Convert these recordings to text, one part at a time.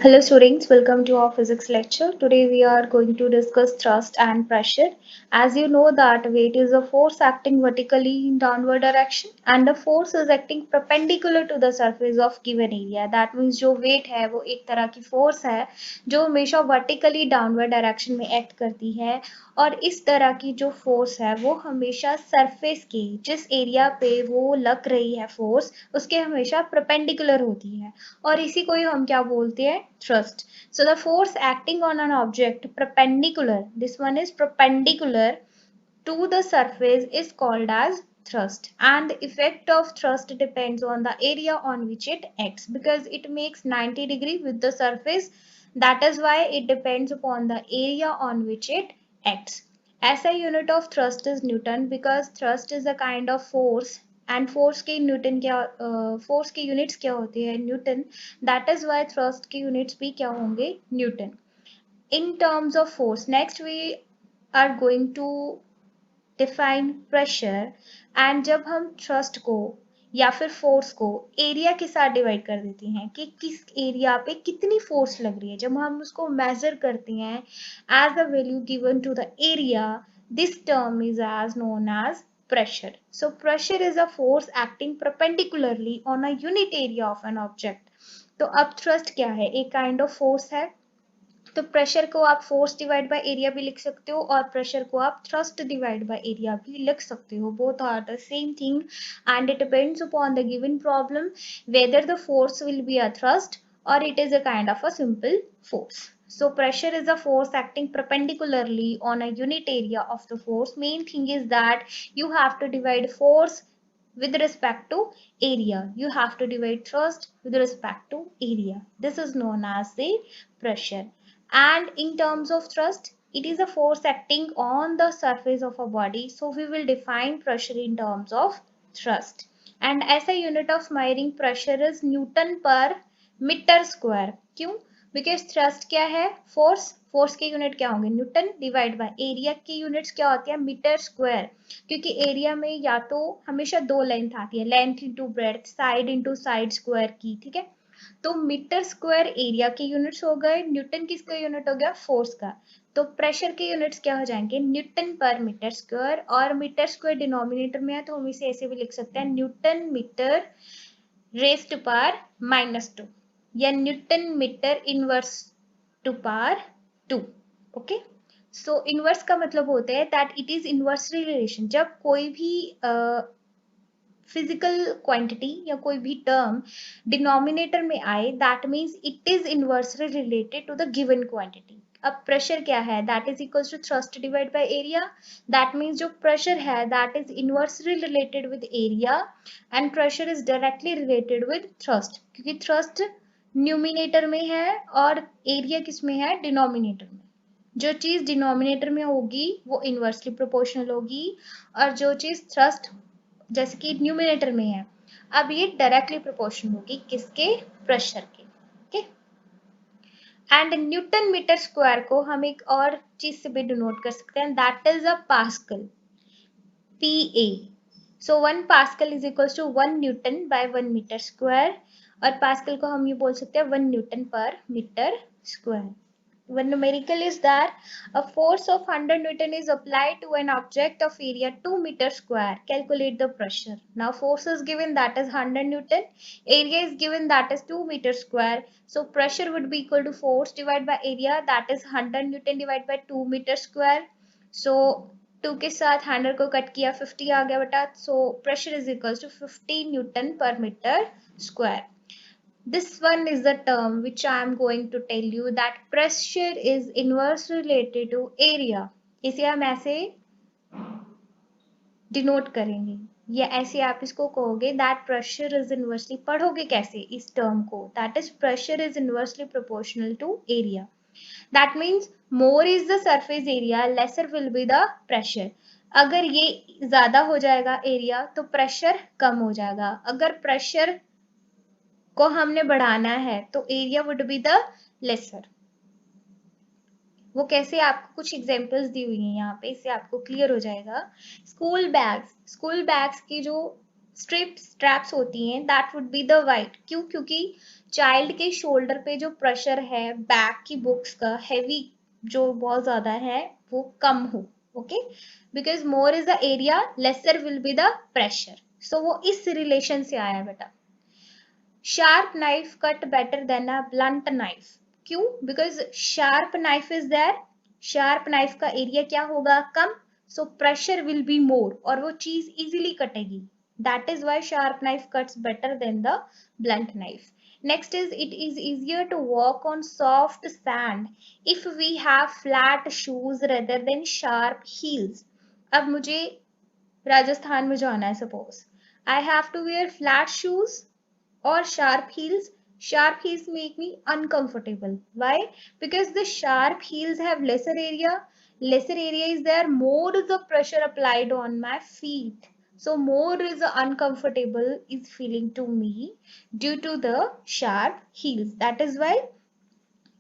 Hello students, welcome to our physics lecture. Today we are going to discuss thrust and pressure. As you know that weight is a force acting vertically in downward direction and the force is acting perpendicular to the surface of given area. That means जो weight है वो एक तरह की force है जो हमेशा vertically downward direction में act करती है और इस तरह की जो force है वो हमेशा surface की जिस area पे वो लग रही है force उसके हमेशा perpendicular होती है और इसी को ही हम क्या बोलते हैं thrust. So the force acting on an object perpendicular, this one is perpendicular to the surface is called as thrust, and the effect of thrust depends on the area on which it acts because it makes 90 degree with the surface. That is why it depends upon the area on which it acts. SI unit of thrust is Newton because thrust is a kind of force and force के Newton क्या force के units क्या होते हैं Newton. That is why thrust के units भी क्या होंगे Newton. In terms of force, next we are going to define pressure and जब हम thrust को या फिर फोर्स को एरिया के साथ डिवाइड कर देते हैं कि किस एरिया पे कितनी फोर्स लग रही है, जब हम उसको मेजर करते हैं as the value given to the area, this term is as known as pressure. So pressure is a force acting perpendicularly on a unit area of an object. तो अब thrust क्या है, एक kind of force है. तो pressure को आप force divide by area भी लिख सकते हो और प्रेशर को आप थ्रस्ट डिवाइड बाय एरिया भी लिख सकते हो. Both are the same thing and it depends upon the given problem whether the force will be a thrust or it is a kind of a simple force. So pressure is a force acting perpendicularly on a unit area of the force. Main thing is that you have to divide force with respect to area. You have to divide thrust with respect to area. This is known as the pressure. And in terms of thrust, it is a force acting on the surface of a body. So we will define pressure in terms of thrust. And SI unit of measuring pressure is Newton per metre square. क्यों? Because thrust क्या है, force. Force के unit क्या होंगे newton divide by area की units क्या होती है मीटर स्क्वायर, क्योंकि एरिया में या तो हमेशा दो लेंथ आती है, length into breadth, side into side square की. ठीक है, तो मीटर स्क्वायर एरिया के यूनिट्स हो गए, न्यूटन किसका यूनिट हो गया फोर्स का. तो प्रेशर के यूनिट्स क्या हो जाएंगे न्यूटन पर मीटर स्क्वायर, और मीटर स्क्वायर डिनोमिनेटर में है तो हम इसे ऐसे भी लिख सकते हैं newton metre raise to power -2 या newton metre inverse to power 2. Okay, so inverse का मतलब होता है that it is inversely relation. जब कोई भी फिजिकल क्वांटिटी या कोई भी टर्म डिनोमिनेटर में आए that means it is inversely related to the given quantity. अब प्रेशर क्या है that is equals to thrust divide by area. That means जो प्रेशर है that is inversely related with area and pressure is directly related with thrust, क्योंकि thrust numerator में है और area किस में है डिनोमिनेटर में. जो चीज डिनोमिनेटर में होगी वो इनवर्सली प्रोपोर्शनल होगी और जो चीज थ्रस्ट जैसे कि न्यूमिनेटर में है अब ये डायरेक्टली प्रोपोर्शनल होगी किसके, प्रेशर के. Okay, and newton metre square को हम एक और चीज से भी डिनोट कर सकते हैं that is a pascal, PA. So 1 pascal is equals to 1 newton by 1 metre square, और पास्कल को हम ये बोल सकते हैं 1 newton per metre square. One numerical is that a force of 100 Newton is applied to an object of area 2 meter square. Calculate the pressure. Now force is given that is 100 Newton. Area is given that is 2 meter square. So pressure would be equal to force divided by area that is 100 Newton divided by 2 meter square. So 2 के साथ 100 को cut किया 50 आ गया बेटा. So pressure is equals to 50 Newton per meter square. This one is the term which I am going to tell you that pressure is inversely related to area. इसे हम ऐसे denote करेंगे या ऐसे आप इसको कहोगे that pressure is inversely. पढ़ोगे कैसे इस टर्म को, that is pressure is inversely proportional to area. That means more is the surface area, lesser will be the pressure. अगर ये ज्यादा हो जाएगा एरिया तो प्रेशर कम हो जाएगा. अगर प्रेशर को हमने बढ़ाना है तो area would be the lesser. वो कैसे, आपको कुछ एग्जांपल्स दी हुई हैं यहाँ पे, इससे आपको क्लियर हो जाएगा. स्कूल बैग्स की जो स्ट्रैप्स होती हैं that would be the white. क्यों? क्योंकि चाइल्ड के शोल्डर पे जो प्रेशर है बैक की बुक्स का हैवी जो बहुत ज्यादा है वो कम हो, okay, because more is the area lesser will be the pressure, so वो इस रिलेशन से आया बेटा। Sharp knife cut better than a blunt knife, क्यों? Because sharp knife is there, sharp knife का एरिया क्या होगा? कम, so pressure will be more और वो चीज इजीली कटेगी, that is why sharp knife cuts better than the blunt knife. Next is it is easier to walk on soft sand if we have flat shoes rather than sharp heels. अब मुझे राजस्थान में जाना है, suppose I have to wear flat shoes or sharp heels. Sharp heels make me uncomfortable. Why? Because the sharp heels have lesser area. Lesser area is there, more is the pressure applied on my feet. So more is uncomfortable is feeling to me due to the sharp heels. That is why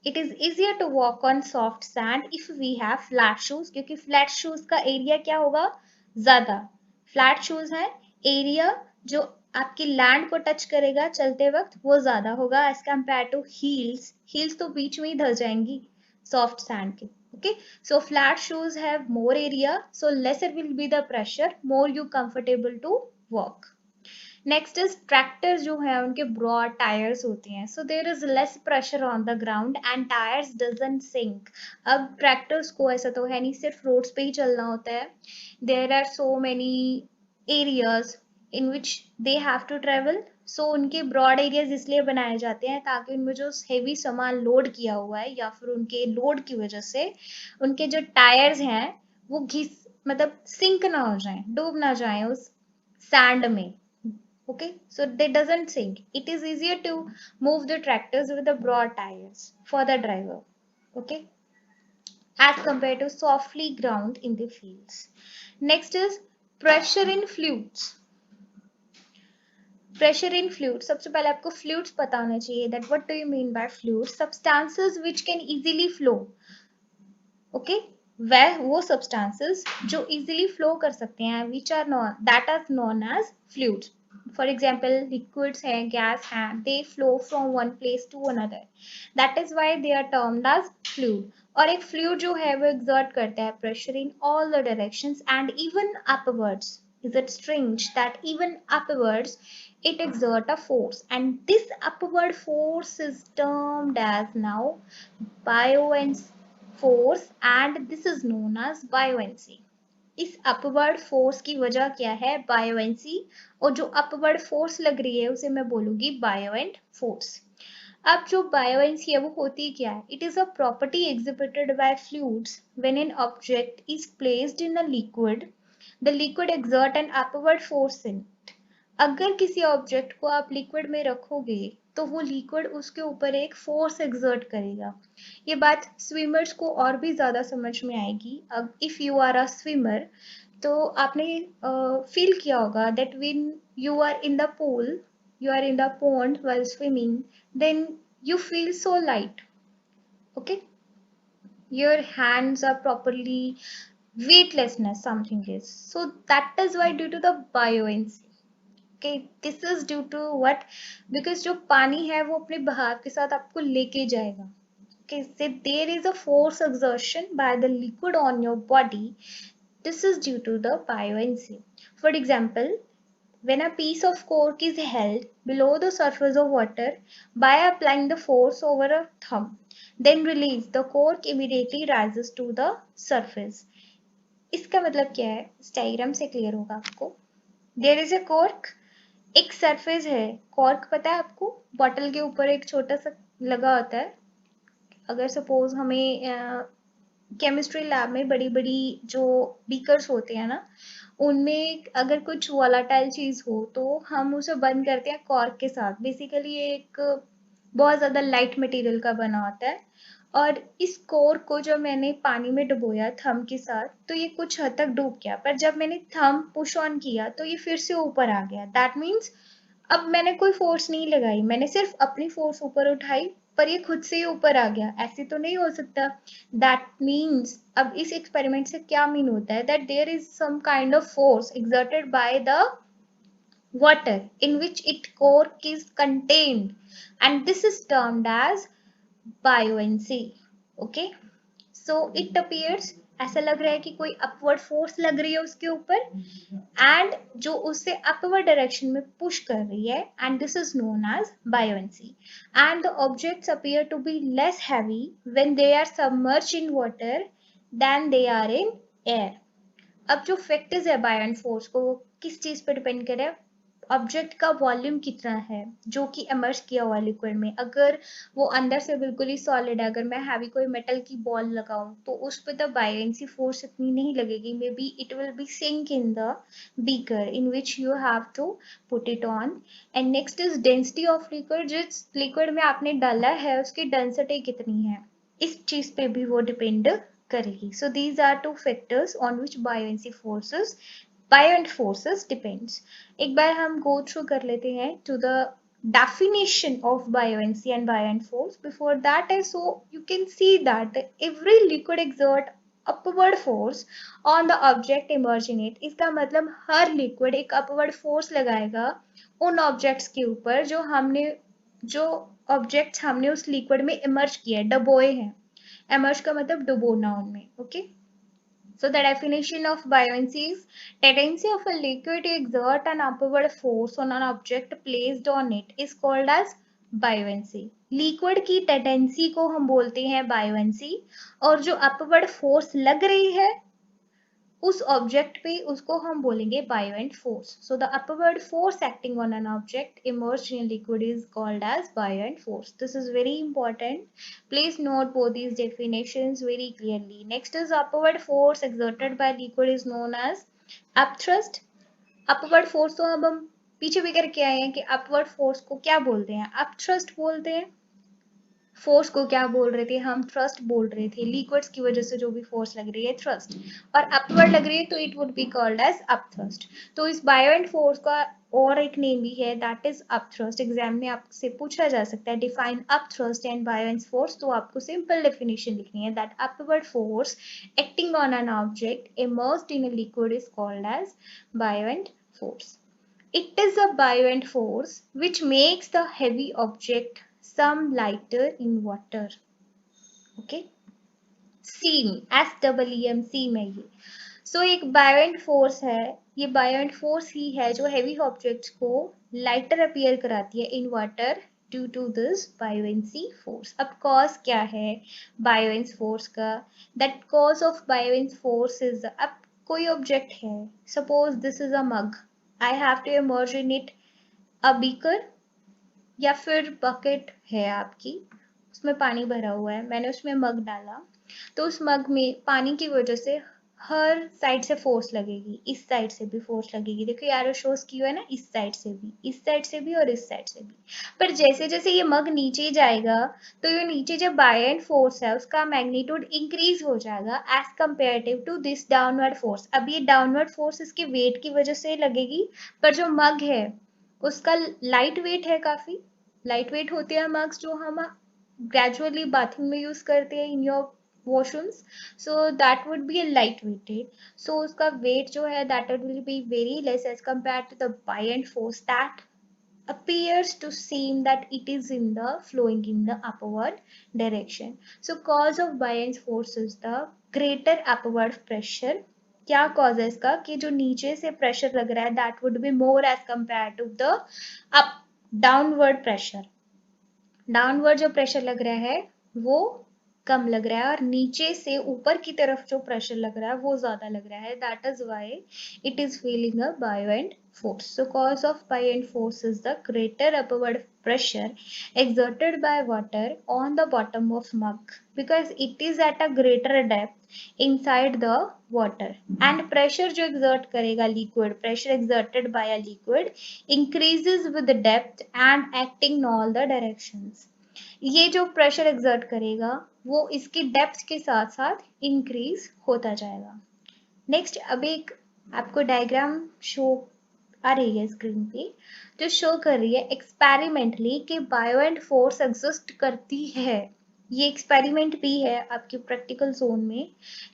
it is easier to walk on soft sand if we have flat shoes, क्योंकि flat shoes का area क्या होगा? ज्यादा। flat shoes है, area जो आपकी land को touch करेगा चलते वक्त वो ज्यादा होगा as compare to heels. Heels तो बीच में ही धस जाएंगी सॉफ्ट सैंड के, okay. So flat shoes have more area, so lesser will be the pressure, more you comfortable to walk. Next is tractors जो है उनके ब्रॉड टायर्स होते हैं, so there is less pressure on the ground and tyres doesn't sink. अब tractors को ऐसा तो है नहीं सिर्फ रोड्स पे ही चलना होता है, there are so many areas in which they have to travel, so उनके ब्रॉड एरियाज इसलिए बनाए जाते हैं ताकि उनमें जो हैवी सामान लोड किया हुआ है या फिर उनके लोड की वजह से उनके जो टायर्स हैं वो घिस मतलब सिंक ना हो जाए, डूब ना जाए उस सैंड में, okay, so they doesn't sink. It is easier to move the tractors with the broad tires for the driver, okay, as compared to softly ground in the fields. Next is pressure in fluids. Pressure in fluids, सबसे पहले आपको fluids पता होना चाहिए, that what do you mean by fluids? Substances which can easily flow, okay, वह वो substances जो easily flow कर सकते हैं which are known that are known as fluids. For example, liquids है, gas है, they flow from one place to another. That is why they are termed as fluid. और एक fluid जो है वो exert करता है pressure in all the directions and even upwards. Is it strange that even upwards it exert a force, and this upward force is termed as now buoyancy force and this is known as buoyancy. इस upward force की वजह क्या है? Buoyancy, और जो upward force लग रही है उसे मैं बोलूंगी बायोएंट फोर्स। अब जो बायोएंसी है वो होती क्या है? It is a property exhibited by fluids when an object is placed in a liquid, the liquid exert an upward force in. अगर किसी ऑब्जेक्ट को आप लिक्विड में रखोगे तो वो लिक्विड उसके ऊपर एक फोर्स एक्सर्ट करेगा। ये बात स्विमर्स को और भी ज्यादा समझ में आएगी। अब if you are a swimmer तो आपने फील किया होगा that when you are in the pool, you are in the pond while swimming, then you feel so light, okay, your hands are properly weightlessness something is, so that is why due to the buoyancy, okay, this is due to what? Because जो पानी है वो अपने बहाव के साथ आपको लेके जाएगा, okay, so there is a force exertion by the liquid on your body, this is due to the buoyancy. For example, when a piece of cork is held below the surface of water by applying the force over a thumb, then release, the cork immediately rises to the surface. इसका मतलब क्या है? इस diagram से clear होगा आपको। There is a cork, एक surface है, कॉर्क पता है आपको, बॉटल के ऊपर एक छोटा सा लगा होता है। अगर सपोज हमें केमिस्ट्री लैब में बड़ी बड़ी जो बीकर्स होते हैं ना, उनमें अगर कुछ वोलाटाइल चीज हो तो हम उसे बंद करते हैं कॉर्क के साथ। बेसिकली ये एक बहुत ज्यादा लाइट मटेरियल का बना होता है, और इस कॉर्क को जब मैंने पानी में डुबोया थंब के साथ तो ये कुछ हद तक डूब गया, पर जब मैंने थंब पुश ऑन किया तो ये फिर से ऊपर आ गया। दैट मीन्स अब मैंने कोई फोर्स नहीं लगाई, मैंने सिर्फ अपनी फोर्स ऊपर उठाई पर ये खुद से ही ऊपर आ गया। ऐसे तो नहीं हो सकता। दैट मीन्स अब इस एक्सपेरिमेंट से क्या मीन होता है? That there is some kind of force exerted by the water in which its cork is contained, and this is termed as buoyancy. Okay, so it appears, ऐसा लग रहा है कि कोई अपवर्ड फोर्स लग रही है उसके ऊपर एंड जो उसे अपवर्ड डायरेक्शन में पुश कर रही है, and this is known as buoyancy. And the objects appear to be less heavy when they are submerged in water than they are in air. अब जो फैक्टर्स है बायोन फोर्स को, वो किस चीज पे डिपेंड करे? ऑब्जेक्ट का वॉल्यूम कितना है जो कि इमर्ज किया हुआ लिक्विड में। अगर वो अंदर से बिल्कुल ही सॉलिड है, अगर मैं हैवी कोई मेटल की बॉल लगाऊं तो उस पर तो बायोएंसी फोर्स इतनी नहीं लगेगी, maybe it will be sink in the beaker in which you have to put it on. And next is density of liquid, जिस लिक्विड में आपने डाला है उसकी डेंसिटी कितनी है, इस चीज पे भी वो डिपेंड करेगी. So these are two factors on which buoyant forces depends. एक बार हम go through कर लेते हैं to the definition of buoyancy and buoyant force. Before that, so you can see that every liquid exert upward force on the object emerging it. इसका मतलब हर liquid एक upward force लगाएगा उन objects के ऊपर जो objects हमने उस liquid में emerge किया है, डबोए हैं. Emerge का मतलब डुबोना उनमें. Okay, so the definition of buoyancy is tendency of a liquid to exert an upward force on an object placed on it is called as buoyancy. Liquid की टेंडेंसी को हम बोलते हैं buoyancy, और जो अपवर्ड फोर्स लग रही है उस ऑब्जेक्ट पे उसको हम बोलेंगे buoyant force. So the upward force acting on an object immersed in liquid is called as buoyant force. This is very important. Please note both these definitions very clearly. Next is upward force exerted by liquid is known as upthrust. upward force तो अब हम पीछे भी करके आए हैं कि upward force को क्या बोलते हैं, upthrust बोलते हैं. फोर्स को क्या बोल रहे थे हम? थ्रस्ट बोल रहे थे. लिक्विड्स की वजह से जो भी फोर्स लग रही है थ्रस्ट, और अपवर्ड लग रही है तो it would be called as upthrust. तो इस बायोएंट फोर्स का और एक नेम भी है, दैट इज अपथ्रस्ट. एग्जाम में आपसे पूछा जा सकता है define upthrust and buoyant force, तो आपको सिंपल डेफिनेशन लिखनी है that upward force acting on an object immersed in a liquid is called as buoyant force. It is a buoyant force which makes the heavy object some lighter in water. Okay, SEAM, SEAM है ये. So एक buoyant force है, ये buoyant force ही है जो heavy objects को lighter appear कराती है in water due to this buoyancy force. अब cause क्या है buoyancy force का? That cause of buoyancy force is, अब कोई object है, suppose this is a mug, I have to immerse in it a beaker, या फिर बकेट है आपकी, उसमें पानी भरा हुआ है, मैंने उसमें मग डाला, तो उस मग में पानी की वजह से हर साइड से फोर्स लगेगी, इस साइड से भी फोर्स लगेगी. देखो यार शोज की हुआ है ना, इस साइड से भी, इस साइड से भी और इस साइड से भी. पर जैसे जैसे ये मग नीचे जाएगा तो ये नीचे जो बायोएंट फोर्स है उसका मैग्नीट्यूड इंक्रीज हो जाएगा as comparative to this downward force. अब ये डाउनवर्ड फोर्स इसके वेट की वजह से लगेगी, पर जो मग है उसका लाइट वेट है, काफी लाइट वेट होते हैं मग्स जो हम ग्रेजुअली बाथिंग में यूज करते हैं in your washrooms, so that would be a light weighted, so उसका weight जो है that will be very less as compared to the buoyant force that appears to seem that it is in the flowing in the upward direction. So cause of buoyant force is the greater upward pressure. क्या cause है इसका कि जो नीचे से pressure लग रहा है that would be more as compared to the up downward pressure. Downward जो प्रेशर लग रहा है वो कम लग रहा है, और नीचे से ऊपर की तरफ जो प्रेशर लग रहा है वो ज्यादा लग रहा है. That is why it is feeling a buoyant force. So cause of buoyant force is the greater upward pressure exerted by water on the bottom of mug because it is at a greater depth inside the water, and pressure जो exert करेगा liquid, pressure exerted by a liquid increases with the depth and acting in all the directions. ये जो pressure exert करेगा वो इसकी depth के साथ साथ इंक्रीज होता जाएगा. नेक्स्ट अब एक आपको डायग्राम शो आ रही है स्क्रीन पे, जो शो कर रही है एक्सपेरिमेंटली कि बायोएंट फोर्स एग्जिस्ट करती है. ये एक्सपेरिमेंट भी है आपके प्रैक्टिकल जोन में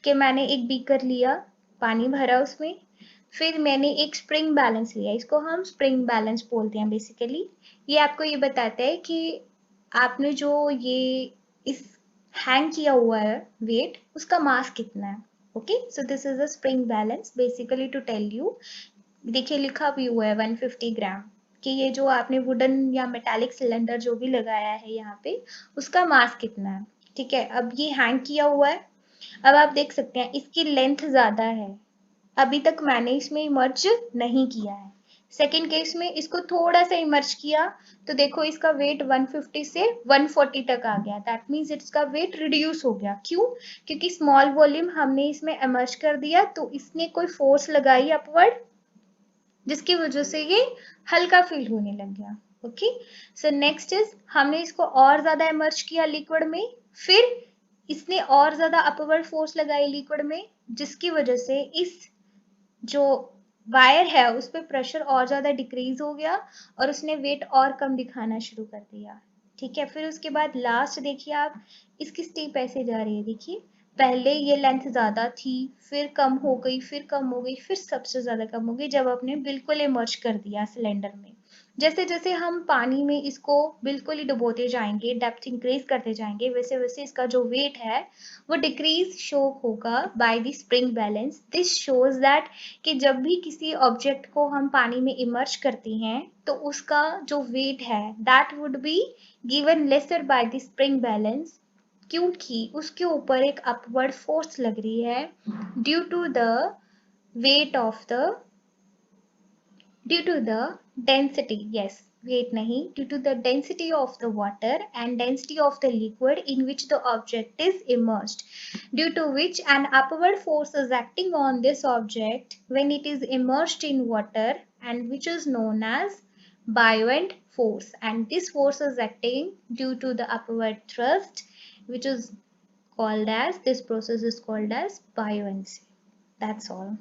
कि मैंने एक बीकर लिया, पानी भरा उसमें, फिर मैंने एक स्प्रिंग बैलेंस लिया, इसको हम स्प्रिंग बैलेंस बोलते हैं बेसिकली। ये आपको ये बताता है कि आपने जो ये इस हैंग किया हुआ है वेट, उसका मास कितना है। Okay, so this is a spring balance basically to tell you. देखिए लिखा भी हुआ है 150 ग्राम, कि ये जो आपने वुडन या मेटालिक सिलेंडर जो भी लगाया है यहाँ पे, उसका मास कितना है। ठीक है, अब ये हैंग किया हुआ है। अब आप देख सकते हैं इसकी लेंथ ज्यादा है, अभी तक मैंने इसमें इमर्ज नहीं किया है। सेकेंड केस में इसको थोड़ा सा इमर्ज किया, तो देखो इसका वेट 150 से 140 तक आ गया। दैट मीन्स इसका वेट रिड्यूस हो गया। क्यों? क्योंकि स्मॉल वॉल्यूम हमने इसमें इमर्ज कर दिया, तो इसने कोई फोर्स लगाई अपवर्ड, जिसकी वजह से ये हल्का फील होने लग गया। ओके, सो नेक्स्ट इज हमने इसको और ज्यादा इमर्ज किया लिक्विड में, फिर इसने और ज्यादा अपवर्ड फोर्स लगाई लिक्विड में, जिसकी वजह से इस जो वायर है उस पर प्रेशर और ज्यादा डिक्रीज हो गया और उसने वेट और कम दिखाना शुरू कर दिया। ठीक है, फिर उसके बाद लास्ट देखिए आप, इसकी स्टीप ऐसे जा रही है। देखिए पहले ये लेंथ ज्यादा थी, फिर कम हो गई, फिर कम हो गई, फिर सबसे ज्यादा कम हो गई जब आपने बिल्कुल इमर्ज कर दिया सिलेंडर में। जैसे जैसे हम पानी में इसको बिल्कुल ही डुबोते जाएंगे, डेप्थ इंक्रीज करते जाएंगे, वैसे वैसे इसका जो वेट है वो डिक्रीज शो होगा bye the spring balance. This shows that कि जब भी किसी ऑब्जेक्ट को हम पानी में इमर्ज करते हैं तो उसका जो वेट है that would be given lesser by the spring balance, क्योंकि उसके ऊपर एक अपवर्ड फोर्स लग रही है due to the weight of the due to the density, yes, weight nahi, due to the density of the water and density of the liquid in which the object is immersed, due to which an upward force is acting on this object when it is immersed in water, and which is known as buoyant force, and this force is acting due to the upward thrust, which is called as, this process is called as buoyancy. That's all.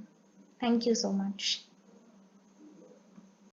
Thank you so much.